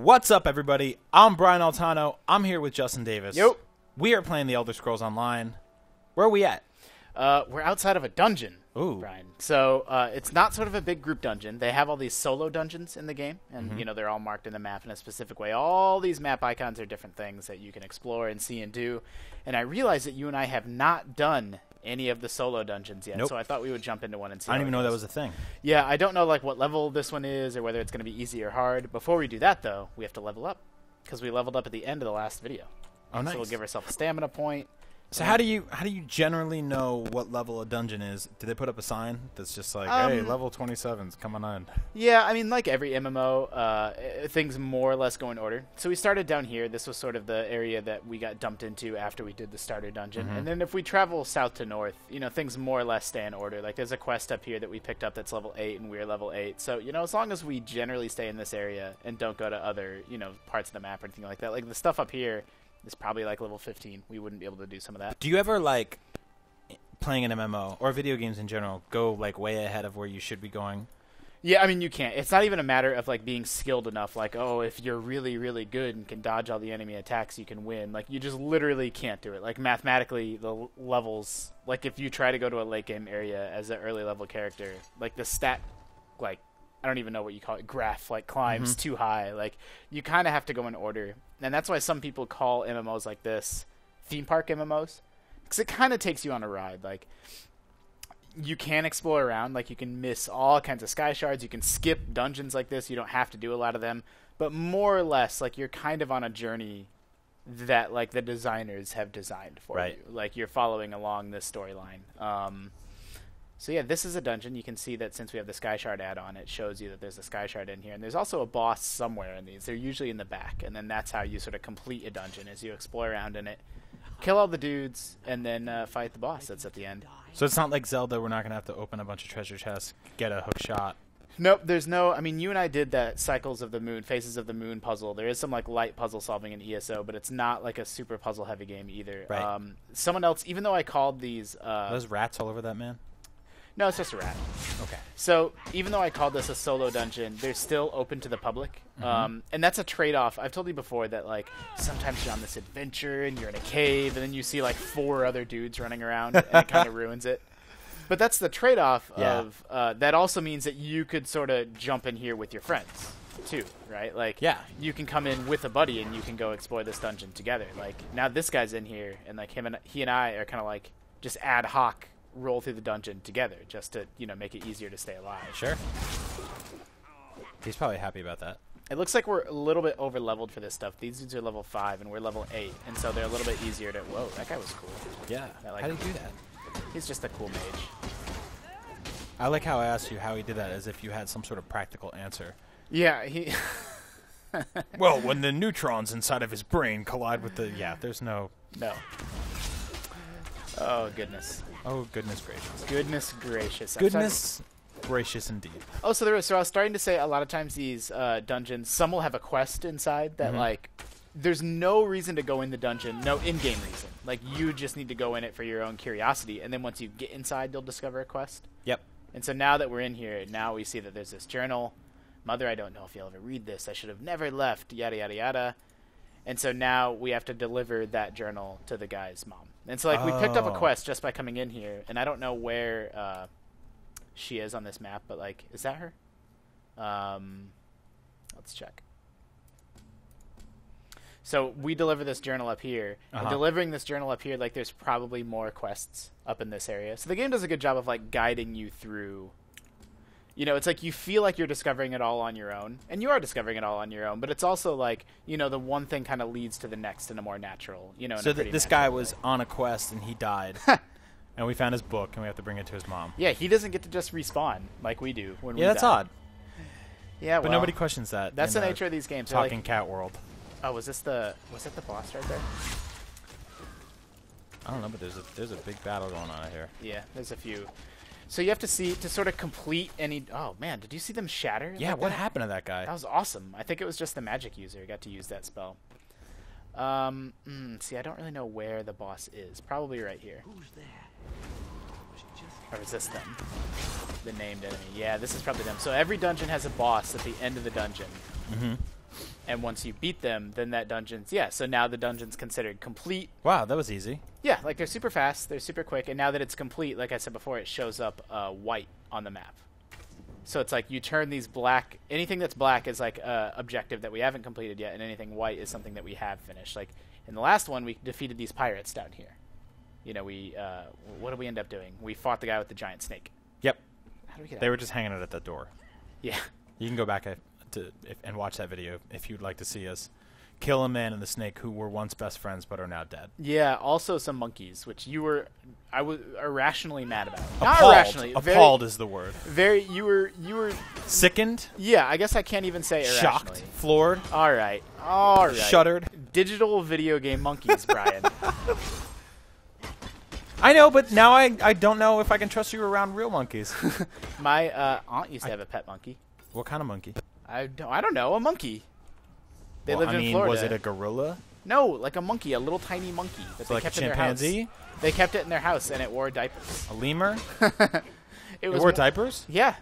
What's up, everybody? I'm Brian Altano. I'm here with Justin Davis. Yep. We are playing The Elder Scrolls Online. Where are we at? We're outside of a dungeon, Ooh. Brian. So it's not sort of a big group dungeon. They have all these solo dungeons in the game, and you know they're all marked in the map in a specific way. All these map icons are different things that you can explore and see and do. And I realize that you and I have not done any of the solo dungeons yet, Nope. so I thought we would jump into one and see. I how didn't even it know that goes. was a thing. Yeah, I don't know like what level this one is or whether it's going to be easy or hard. Before we do that, though, we have to level up because we leveled up at the end of the last video. Oh, nice. So we'll give ourselves a stamina point. So how do you generally know what level a dungeon is? Do they put up a sign that's just like, hey, level 27's coming on? Yeah, I mean, like every MMO, things more or less go in order. So we started down here. This was sort of the area that we got dumped into after we did the starter dungeon. And then if we travel south to north, you know, things more or less stay in order. Like there's a quest up here that we picked up that's level 8, and we're level 8. So, you know, as long as we generally stay in this area and don't go to other, you know, parts of the map or anything like that. Like the stuff up here is probably like level 15. We wouldn't be able to do some of that. Do you ever, like, playing an MMO, or video games in general, go, like, way ahead of where you should be going? Yeah, I mean, you can't. It's not even a matter of, like, being skilled enough. Like, oh, if you're really, really good and can dodge all the enemy attacks, you can win. Like, you just literally can't do it. Like, mathematically, the levels... Like, if you try to go to a late game area as an early level character, like, the stat, like, I don't even know what you call it, graph, like, climbs too high. Like, you kind of have to go in order. And that's why some people call MMOs like this theme park MMOs. Because it kind of takes you on a ride. Like, you can explore around. Like, you can miss all kinds of sky shards. You can skip dungeons like this. You don't have to do a lot of them. But more or less, like, you're kind of on a journey that, like, the designers have designed for you. Like, you're following along this storyline. So yeah, this is a dungeon. You can see that since we have the Sky Shard add-on, it shows you that there's a Sky Shard in here. And there's also a boss somewhere in these. They're usually in the back. And then that's how you sort of complete a dungeon, is you explore around in it, kill all the dudes, and then fight the boss that's at the end. So it's not like Zelda, we're not going to have to open a bunch of treasure chests, get a hook shot. Nope, there's no... I mean, you and I did that Cycles of the Moon, Faces of the Moon puzzle. There is some, like, light puzzle solving in ESO, but it's not, like, a super puzzle-heavy game either. Right. Someone else, even though I called these... Those rats all over that man? No, it's just a rat. Okay. So even though I called this a solo dungeon, they're still open to the public. And that's a trade-off. I've told you before that, like, sometimes you're on this adventure and you're in a cave and then you see, like, 4 other dudes running around and it kind of ruins it. But that's the trade-off of that also means that you could sort of jump in here with your friends too, right? Like, you can come in with a buddy and you can go explore this dungeon together. Like, now this guy's in here and, like, he and I are kind of, like, just ad hoc roll through the dungeon together just to, you know, make it easier to stay alive. Sure. He's probably happy about that. It looks like we're a little bit over leveled for this stuff. These dudes are level 5 and we're level 8, and so they're a little bit easier to... Whoa, that guy was cool. Yeah. Like, How do you do that? He's just a cool mage. I like how I asked you how he did that, as if you had some sort of practical answer. Yeah, he... Well, when the neutrons inside of his brain collide with the... Yeah, there's no... No. Oh, goodness. Oh, goodness gracious. Goodness gracious. Goodness gracious indeed. Oh, so I was starting to say a lot of times these dungeons, some will have a quest inside that, like, there's no reason to go in the dungeon, no in-game reason. Like, you just need to go in it for your own curiosity, and then once you get inside, you'll discover a quest. Yep. And so now that we're in here, now we see that there's this journal. Mother, I don't know if you'll ever read this. I should have never left, yada, yada, yada. And so now we have to deliver that journal to the guy's mom. And so, like, we picked up a quest just by coming in here, and I don't know where she is on this map, but, like, is that her? Let's check. So we deliver this journal up here. And delivering this journal up here, like, there's probably more quests up in this area. So the game does a good job of, like, guiding you through... You know, it's like you feel like you're discovering it all on your own, and you are discovering it all on your own, but it's also like, you know, the one thing kind of leads to the next in a more natural, you know, so this guy was on a quest and he died, and we found his book and we have to bring it to his mom. Yeah, he doesn't get to just respawn like we do when we die. Yeah, that's odd. Yeah, well, but nobody questions that. That's the nature of these games. Talking like, cat world. Oh, was it the boss right there? I don't know, but there's a big battle going on out here. Yeah, there's a few. So you have to see to sort of complete any... Oh, man, did you see them shatter? Yeah, like what that? happened to that guy? That was awesome. I think it was just the magic user who got to use that spell. See, I don't really know where the boss is. Probably right here. Who's there? Or is this them? The named enemy. Yeah, this is probably them. So every dungeon has a boss at the end of the dungeon. And once you beat them, then that dungeon's so now the dungeon's considered complete. Wow, that was easy. Yeah, like they're super fast, they're super quick, and now that it's complete, like I said before, it shows up white on the map. So it's like you turn these black, anything that's black is like objective that we haven't completed yet, and anything white is something that we have finished. Like in the last one, we defeated these pirates down here. You know, what did we end up doing? We fought the guy with the giant snake. Yep. How do we get They out? were just hanging out at the door. Yeah. You can go back and watch that video if you'd like to see us kill a man and the snake who were once best friends but are now dead. Yeah, also some monkeys, which I was irrationally mad about. Appalled. Not irrationally. Appalled is the word. You were Sickened? Yeah, I guess I can't even say irrationally. Shocked? Floored? All right. Shuddered? Digital video game monkeys, Brian. I know, but now I don't know if I can trust you around real monkeys. My aunt used to have a pet monkey. What kind of monkey? I don't know, a monkey. They lived in Florida. Was it a gorilla? No, like a monkey, a little tiny monkey that they Like a kept in their house. chimpanzee? They kept it in their house, and it wore diapers. A lemur? It wore diapers? Yeah.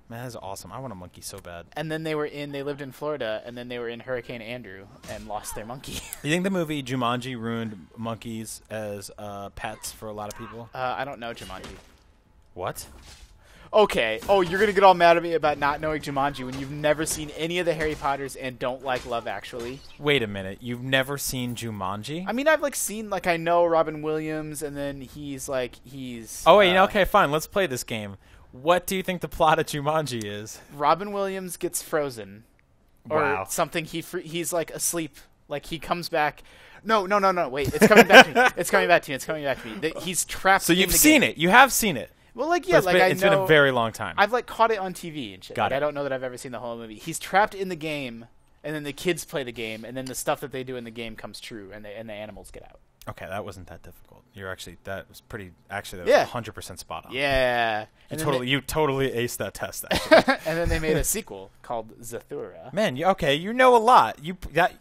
Man, that's awesome. I want a monkey so bad. And then they lived in Florida, and then they were in Hurricane Andrew and lost their monkey. You think the movie Jumanji ruined monkeys as pets for a lot of people? I don't know Jumanji. What? Okay. Oh, you're going to get all mad at me about not knowing Jumanji when you've never seen any of the Harry Potters and don't like Love Actually. Wait a minute. You've never seen Jumanji? I mean, I've seen I know Robin Williams, and then he's Oh, wait, okay, fine. Let's play this game. What do you think the plot of Jumanji is? Robin Williams gets frozen. Or Wow. something. He's asleep. Like he comes back. No. Wait, it's coming back to me. It's coming back to me. He's trapped. So you've seen it. You have seen it. Well, yeah, it's been a very long time. I've caught it on TV and shit. Got it. I don't know that I've ever seen the whole movie. He's trapped in the game, and then the kids play the game, and then the stuff that they do in the game comes true, and the animals get out. Okay, that wasn't that difficult. That was 100% spot on. Yeah. You totally aced that test, actually. And then they made a sequel called Zathura. Man, you know a lot.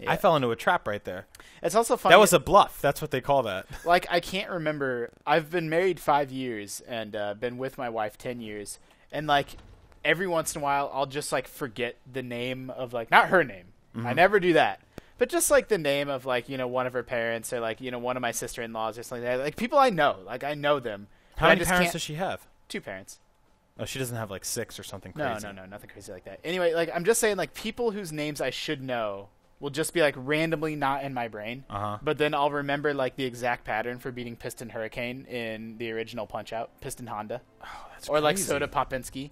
I fell into a trap right there. It's also funny. That was a bluff. That's what they call that. I can't remember. I've been married 5 years and been with my wife 10 years. And, every once in a while, I'll just, forget the name of, not her name. Mm-hmm. I never do that. But just, the name of, one of her parents or, one of my sister-in-laws or something like that. People I know. I know them. How many parents does she have? 2 parents. Oh, she doesn't have, 6 or something crazy. No, nothing crazy like that. Anyway, I'm just saying, people whose names I should know will just be, randomly not in my brain. Uh-huh. But then I'll remember, the exact pattern for beating Piston Hurricane in the original Punch-Out. Piston Honda. Oh, that's or, crazy. Soda Popinski.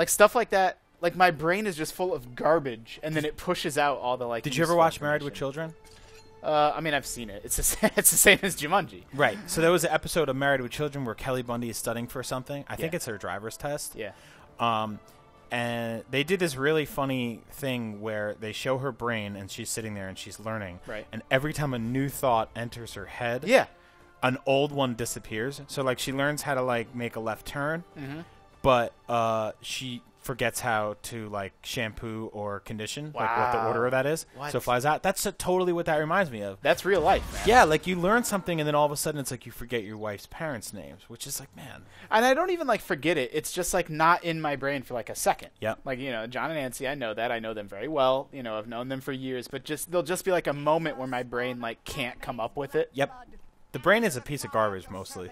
Stuff like that. My brain is just full of garbage, and then it pushes out all the, Did you ever watch Married with Children? I mean, I've seen it. It's the same as Jumanji. Right. So there was an episode of Married with Children where Kelly Bundy is studying for something. I think it's her driver's test. Yeah. And they did this really funny thing where they show her brain, and she's sitting there, and she's learning. Right. And every time a new thought enters her head, yeah, an old one disappears. So, she learns how to, make a left turn, mm-hmm. but she forgets how to shampoo or condition, what the order of that is. What? So it flies out. That's totally what that reminds me of. That's real life, man. Yeah, you learn something and then all of a sudden it's you forget your wife's parents' names, which is man. And I don't even forget it. It's just not in my brain for a second. Yep. John and Nancy, I know that. I know them very well. I've known them for years, but there'll just be a moment where my brain can't come up with it. Yep. The brain is a piece of garbage mostly.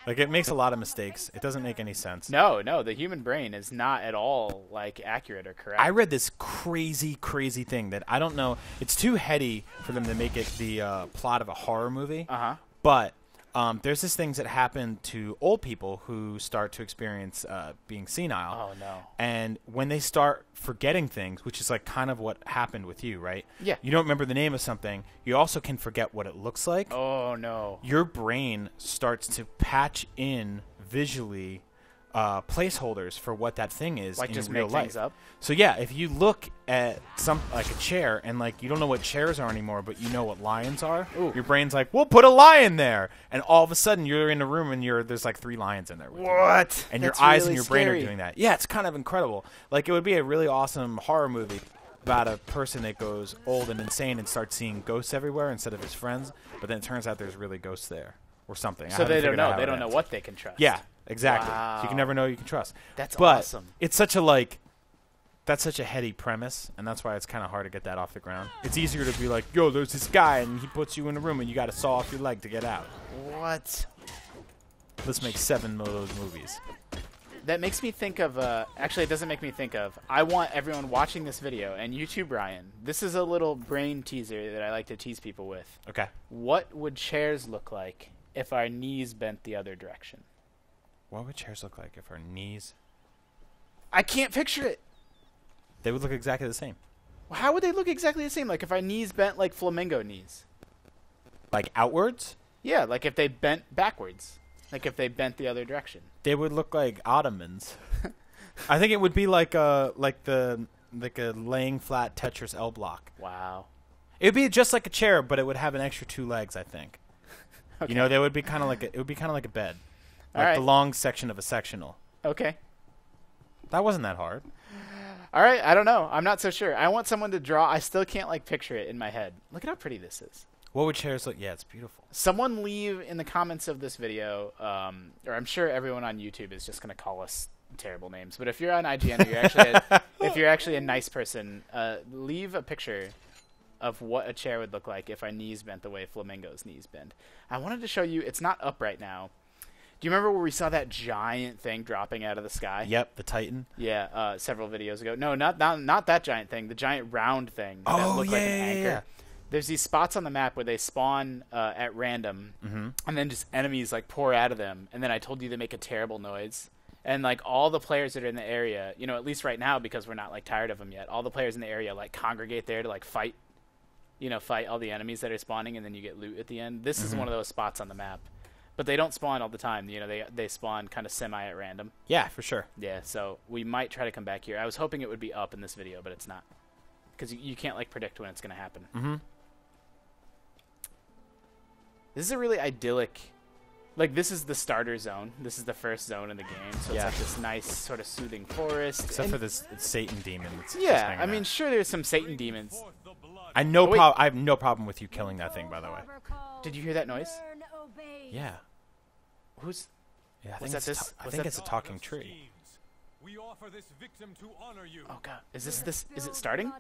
It makes a lot of mistakes. It doesn't make any sense. No, the human brain is not at all accurate or correct. I read this crazy thing that I don't know. It's too heady for them to make it the plot of a horror movie. Uh-huh. But there's these things that happen to old people who start to experience being senile. Oh, no. And when they start forgetting things, which is kind of what happened with you, right? Yeah. You don't remember the name of something. You also can forget what it looks like. Oh, no. Your brain starts to patch in visually placeholders for what that thing is in just real make life. things up? So yeah, if you look at a chair and you don't know what chairs are anymore, but you know what lions are, Ooh. your brain's we'll put a lion there, and all of a sudden you're in a room and there's 3 lions in there. With What? You. And That's your eyes really and your brain scary. are doing that. Yeah, it's kind of incredible. It would be a really awesome horror movie about a person that goes old and insane and starts seeing ghosts everywhere instead of his friends, but then it turns out there's really ghosts there or something. So they don't know. They don't know what they can trust. Yeah. Exactly. Wow. So you can never know who you can trust. That's but awesome. It's such a that's such a heady premise, and that's why it's kind of hard to get that off the ground. It's easier to be like, yo, there's this guy, and he puts you in a room, and you got to saw off your leg to get out. What? Let's make 7 of those movies. That makes me think of, actually it doesn't make me think of, I want everyone watching this video, and you too, Brian, this is a little brain teaser that I like to tease people with. Okay. What would chairs look like if our knees bent the other direction? What would chairs look like if our knees... I can't picture it. They would look exactly the same. How would they look exactly the same? Like if our knees bent like flamingo knees? Like outwards? Yeah, like if they bent backwards. Like if they bent the other direction. They would look like ottomans. I think it would be like a laying flat Tetris L block. Wow. It would be just like a chair, but it would have an extra 2 legs, I think. Okay. You know, they would be kind of like it would be kind of like a bed. All Like right. the long section of a sectional. Okay. That wasn't that hard. All right, I don't know. I'm not so sure. I want someone to draw. I still can't like picture it in my head. Look at how pretty this is. What would chairs look? Yeah, it's beautiful. Someone leave in the comments of this video, or I'm sure everyone on YouTube is just going to call us terrible names. But if you're on IGN, or you're actually if you're actually a nice person, leave a picture of what a chair would look like if our knees bent the way flamingos' knees bend. I wanted to show you. It's not up right now. Do you remember where we saw that giant thing dropping out of the sky? Yep, the Titan. Yeah, several videos ago. No, not that giant thing. The giant round thing that looked like an anchor. Yeah. There's these spots on the map where they spawn at random, and then just enemies like pour out of them. And then I told you they make a terrible noise. And like all the players that are in the area, you know, at least right now because we're not like tired of them yet. All the players in the area like congregate there to like fight all the enemies that are spawning, and then you get loot at the end. This is one of those spots on the map. But they don't spawn all the time. You know, they spawn kind of semi at random. Yeah, for sure. Yeah, so we might try to come back here. I was hoping it would be up in this video, but it's not. Because you can't, like, predict when it's going to happen. Mm-hmm. This is a really idyllic... Like, this is the starter zone. This is the first zone in the game. So it's like this nice, sort of soothing forest. Except for this Satan demon. That's just Yeah, hanging I mean, out. sure, there's some Satan demons. I have no problem with you killing that thing, by the way. Did you hear that noise? Yeah. Who's... Yeah, I Was think that it's this? I Was think that- it's a talking tree. We offer this victim to honor you. Oh, God. Is it starting?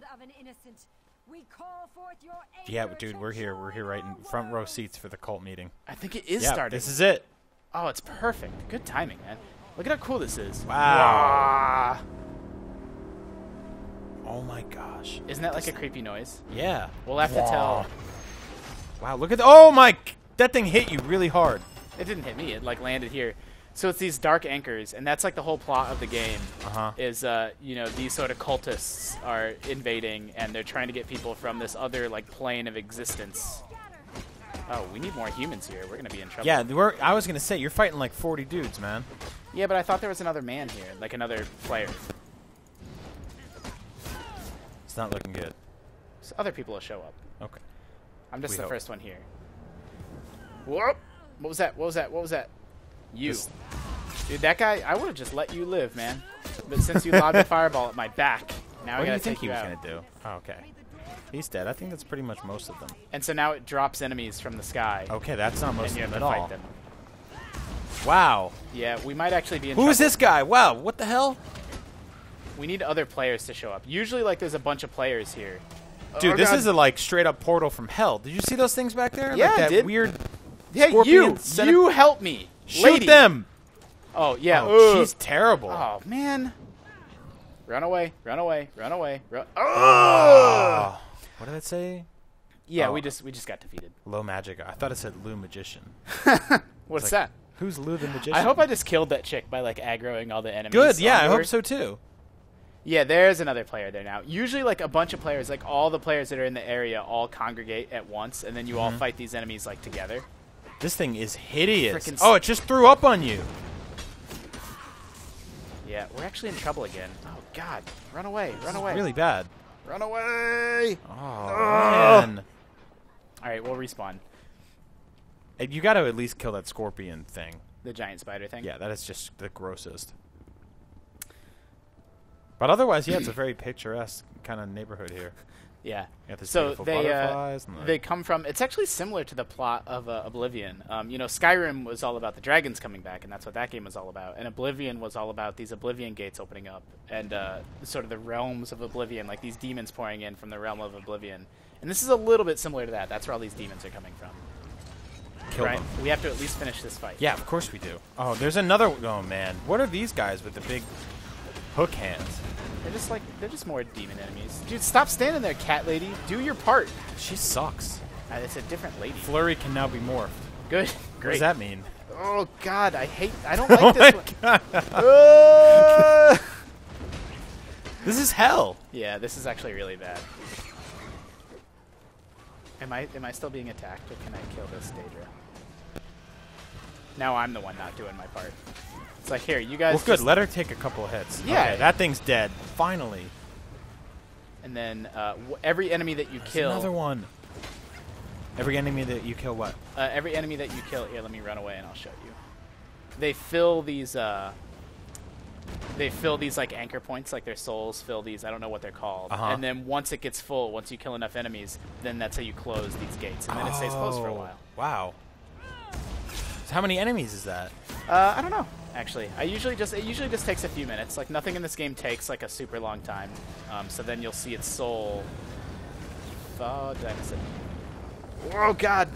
Yeah, dude, we're here. We're here right in front row seats for the cult meeting. I think it is Yeah, starting. this is it. Oh, it's perfect. Good timing, man. Look at how cool this is. Wow. Oh my gosh. Isn't that like a creepy noise? Yeah. We'll have to tell. Wow, look at oh my, that thing hit you really hard. It didn't hit me. It like landed here. So it's these dark anchors, and that's like the whole plot of the game. Is you know, these sort of cultists are invading, and they're trying to get people from this other like plane of existence. Oh, we need more humans here. We're gonna be in trouble. Yeah, I was gonna say you're fighting like 40 dudes, man. Yeah, but I thought there was another man here, like another player. It's not looking good. So other people will show up. Okay. I'm just We the hope. first one here. Whoop! What was that? What was that? What was that? You. Dude, that guy, I would have just let you live, man. But since you lobbed a fireball at my back, now What I do you gotta think take he you was out. gonna do? Oh, okay. He's dead. I think that's pretty much most of them. And so now it drops enemies from the sky. Okay, that's not most And you of have them to at all. fight them. Wow. Yeah, we might actually be in Who trouble. is this guy? Wow, what the hell? We need other players to show up. Usually, like, there's a bunch of players here. Dude, Oh, this God. is a like straight up portal from hell. Did you see those things back there? Yeah, like I that did. weird Hey, scorpion centip- you help me. Shoot Lady. them. Oh, yeah. Oh, ugh. she's terrible. Oh, man. Run away. Run away. Run away. Run. Oh. What did it say? Yeah, Oh. we just got defeated. Low magic. I thought it said Lou Magician. What's like, that? Who's Lou the Magician? I hope I just killed that chick by like aggroing all the enemies. Good, yeah, I onto her. hope so too. Yeah, there's another player there now. Usually, like a bunch of players, like all the players that are in the area, all congregate at once, and then you all fight these enemies like together. This thing is hideous. Frickin' Oh, it just threw up on you. Yeah, we're actually in trouble again. Oh God, run away, run away, Really bad. run away! Oh, man. All right, we'll respawn. Hey, you got to at least kill that scorpion thing. The giant spider thing. Yeah, that is just the grossest. But otherwise, yeah, it's a very picturesque kind of neighborhood here. Yeah. got this So beautiful butterflies. they come from. It's actually similar to the plot of Oblivion. You know, Skyrim was all about the dragons coming back, and that's what that game was all about. And Oblivion was all about these Oblivion gates opening up, and sort of the realms of Oblivion, like these demons pouring in from the realm of Oblivion. And this is a little bit similar to that. That's where all these demons are coming from. Kill Right? them. We have to at least finish this fight. Yeah, of course we do. Oh, there's another. Oh man, what are these guys with the big hook hands? They're just more demon enemies. Dude, stop standing there, cat lady. Do your part. She sucks. It's a different lady. Flurry can now be morphed. Good. What Great. does that mean? Oh God, I don't like Oh this my one. god. This is hell. Yeah, this is actually really bad. Am I still being attacked, or can I kill this Daedra? Now I'm the one not doing my part. It's like, here, you guys. Well, good. just- Let her take a couple of hits. Yeah. Okay, that thing's dead. Finally. And then every enemy that you kill. Another one. Every enemy that you kill, what? Every enemy that you kill. Here, let me run away and I'll show you. They fill these. They fill these like anchor points, like their souls fill these. I don't know what they're called. And then once it gets full, once you kill enough enemies, then that's how you close these gates, and then it stays closed for a while. Wow. So how many enemies is that? I don't know. Actually, it usually just takes a few minutes. Like nothing in this game takes like a super long time. So then you'll see its soul. Oh, did I miss it? Oh God!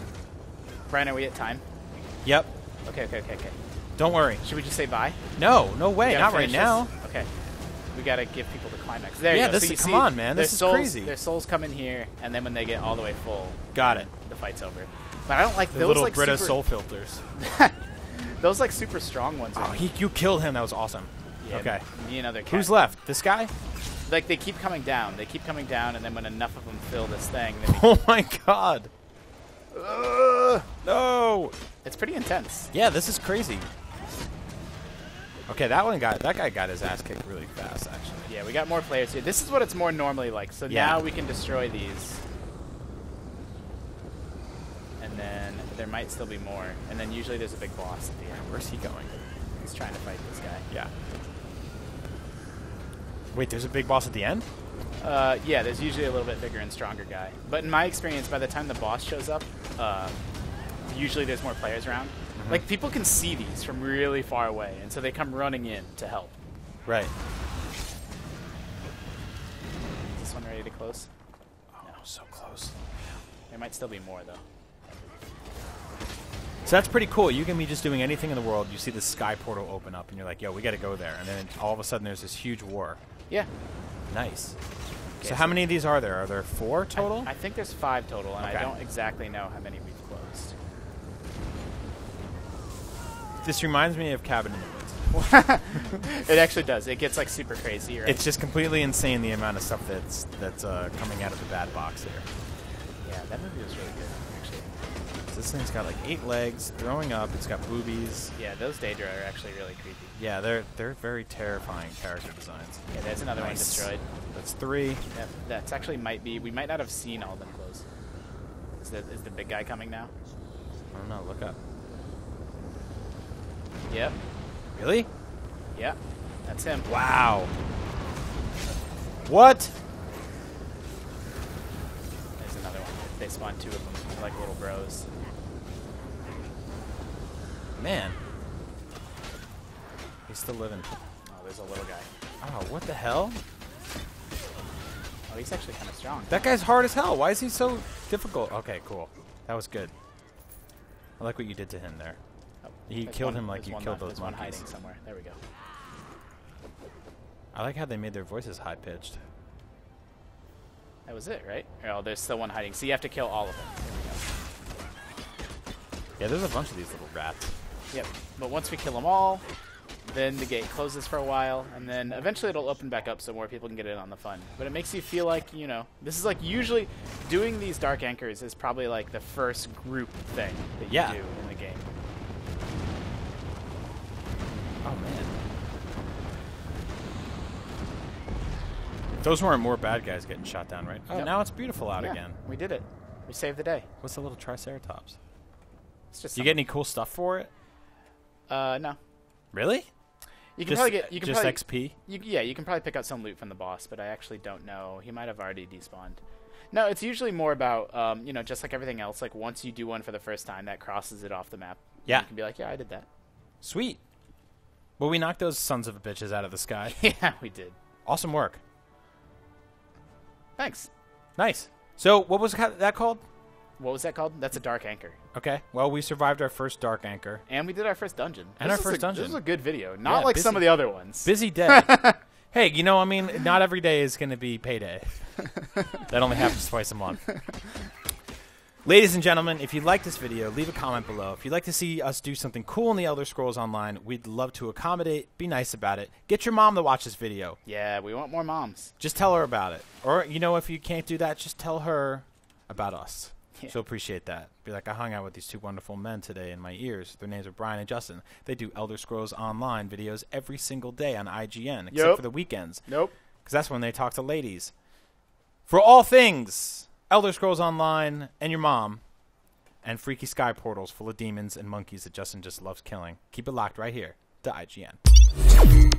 Brian, are we at time? Yep. Okay. Don't worry. Should we just say bye? No way. We gotta Not right finish now. this? Okay. We gotta give people the climax. There Yeah, you go. this So you is- come see on, man. their This is souls, crazy. Their souls come in here, and then when they get all the way full, Got it. the fight's over. But I don't like The those little like Brita super, soul filters. those like super strong ones. Oh, you killed him. That was awesome. Yeah, Okay. Me and other cat. Who's left? This guy? Like they keep coming down. They keep coming down, and then when enough of them fill this thing, then Oh my god. No. it's pretty intense. Yeah, this is crazy. Okay, that guy got his ass kicked really fast, actually. Yeah, we got more players here. This is what it's more normally like. So Yeah. now we can destroy these. And then there might still be more. And then usually there's a big boss at the end. Where's he going? He's trying to fight this guy. Yeah. Wait, there's a big boss at the end? Yeah, there's usually a little bit bigger and stronger guy. But in my experience, by the time the boss shows up, usually there's more players around. Like, people can see these from really far away, and so they come running in to help. Right. Is this one ready to close? Oh, so close. There might still be more, though. So that's pretty cool. You can be just doing anything in the world. You see the sky portal open up, and you're like, yo, we got to go there. And then all of a sudden there's this huge war. Yeah. Nice. Okay, So how many of these are there? Are there 4 total? I think there's 5 total, and Okay. I don't exactly know how many we've closed. This reminds me of Cabin in the Woods. It actually does. It gets, like, super crazy, right? It's just completely insane the amount of stuff that's coming out of the bad box here. Yeah, that movie was really good, actually. So this thing's got like 8 legs, throwing up. It's got boobies. Yeah, those Daedra are actually really creepy. Yeah, they're very terrifying character designs. Yeah, there's another one Nice. destroyed. That's 3. That's actually might be. We might not have seen all of them close. Is the big guy coming now? I don't know. Look up. Yep. Really? Yeah. That's him. Wow. What? There's another one. They spawn 2 of them. They're like little bros. Man. He's still living. Oh, there's a little guy. Oh, what the hell? Oh, he's actually kind of strong. That guy's hard as hell. Why is he so difficult? Okay, cool. That was good. I like what you did to him there. Oh, You there's killed one- him like there's you one killed left. those There's one monkeys. hiding somewhere. There we go. I like how they made their voices high pitched. That was it, right? Oh, there's still one hiding. So you have to kill all of them. There we Yeah, there's a bunch of these little rats. go. Yep. But once we kill them all, then the gate closes for a while, and then eventually it'll open back up so more people can get in on the fun. But it makes you feel like, you know, this is like usually doing these dark anchors is probably like the first group thing that you Yeah. do in the game. Oh man. Those weren't more bad guys getting shot down, right? Oh, Yep. now it's beautiful out Yeah, again. we did it. We saved the day. What's the little Triceratops? It's just Do you get any cool stuff for it? no. Really? You can probably get. You can just probably, XP. Yeah, you can probably pick out some loot from the boss, but I actually don't know. He might have already despawned. No, it's usually more about, you know, just like everything else. Like once you do one for the first time, that crosses it off the map. Yeah. You can be like, yeah, I did that. Sweet. Well, we knocked those sons of bitches out of the sky. Yeah, we did. Awesome work. Thanks. Nice. So, what was that called? What was that called? That's a Dark Anchor. Okay. Well, we survived our first Dark Anchor. And we did our first dungeon. And our first dungeon. This was a good video. Not Yeah, like busy. some of the other ones. Busy day. Hey, you know, I mean, not every day is going to be payday. That only happens twice a month. Ladies and gentlemen, if you like this video, leave a comment below. If you'd like to see us do something cool in the Elder Scrolls Online, we'd love to accommodate. Be nice about it. Get your mom to watch this video. Yeah, we want more moms. Just tell her about it. Or, you know, if you can't do that, just tell her about us. Yeah. She'll appreciate that. Be like, I hung out with these two wonderful men today in my ears. Their names are Brian and Justin. They do Elder Scrolls Online videos every single day on IGN, except for the weekends. Nope. Because that's when they talk to ladies. For all things Elder Scrolls Online and your mom and freaky sky portals full of demons and monkeys that Justin just loves killing, keep it locked right here to IGN.